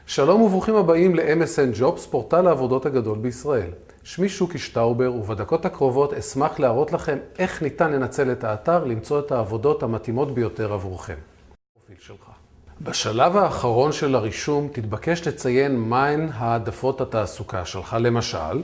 שלום וברוכים הבאים ל-MSN Jobs, פורטל העבודות הגדול בישראל. שמי שוקי שטאובר, ובדקות הקרובות אשמח להראות לכם איך ניתן לנצל את האתר למצוא את העבודות המתאימות ביותר עבורכם. בשלב האחרון של הרישום תתבקש לציין מהן העדפות התעסוקה שלך, למשל,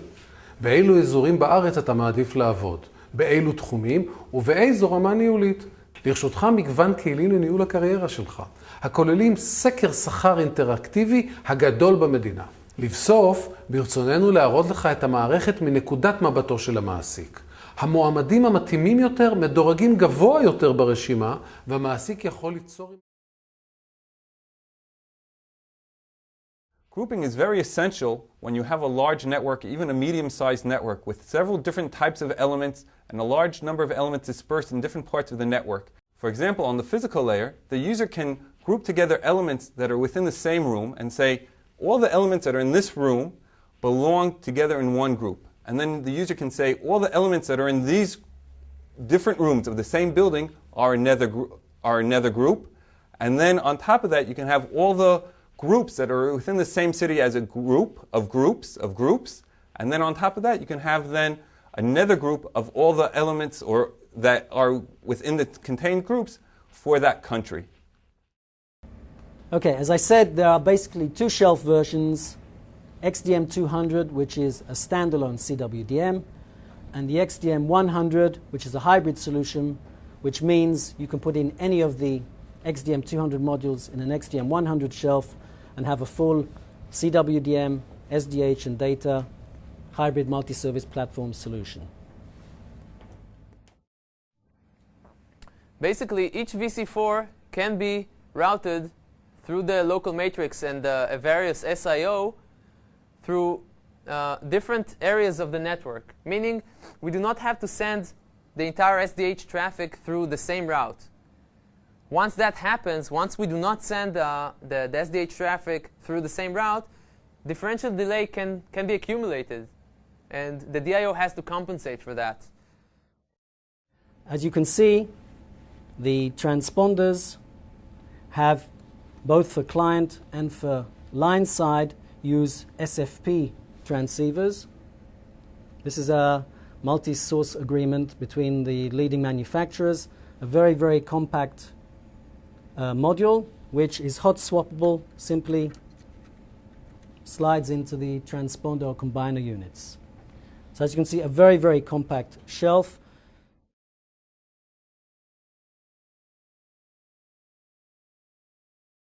באילו אזורים בארץ אתה מעדיף לעבוד, באילו תחומים ובאיזו רמה ניהולית. לרשותך מגוון כלים לניהול הקריירה שלך, הכוללים סקר שכר אינטראקטיבי הגדול במדינה. לבסוף, ברצוננו להראות לך את המערכת מנקודת מבטו של המעסיק. המועמדים המתאימים יותר מדורגים גבוה יותר ברשימה, והמעסיק יכול ליצור... Grouping is very essential when you have a large network, even a medium-sized network, with several different types of elements and a large number of elements dispersed in different parts of the network. For example, on the physical layer, the user can group together elements that are within the same room and say, all the elements that are in this room belong together in one group. And then the user can say, all the elements that are in these different rooms of the same building are another group. And then on top of that, you can have all the groups that are within the same city as a group of groups. And then on top of that, you can have then another group of all the elements or that are within the contained groups for that country. Okay, as I said, there are basically two shelf versions, XDM 200, which is a standalone CWDM, and the XDM 100, which is a hybrid solution, which means you can put in any of the XDM 200 modules in an XDM 100 shelf and have a full CWDM, SDH, and data hybrid multi-service platform solution. Basically, each VC4 can be routed through the local matrix and various SIO through different areas of the network, meaning we do not have to send the entire SDH traffic through the same route. Once that happens, once we do not send the SDH traffic through the same route, differential delay can be accumulated, and the DIO has to compensate for that. As you can see, the transponders have, both for client and for line side, use SFP transceivers. This is a multi-source agreement between the leading manufacturers, a very, very compact module, which is hot swappable, simply slides into the transponder or combiner units. So as you can see, a very, very compact shelf.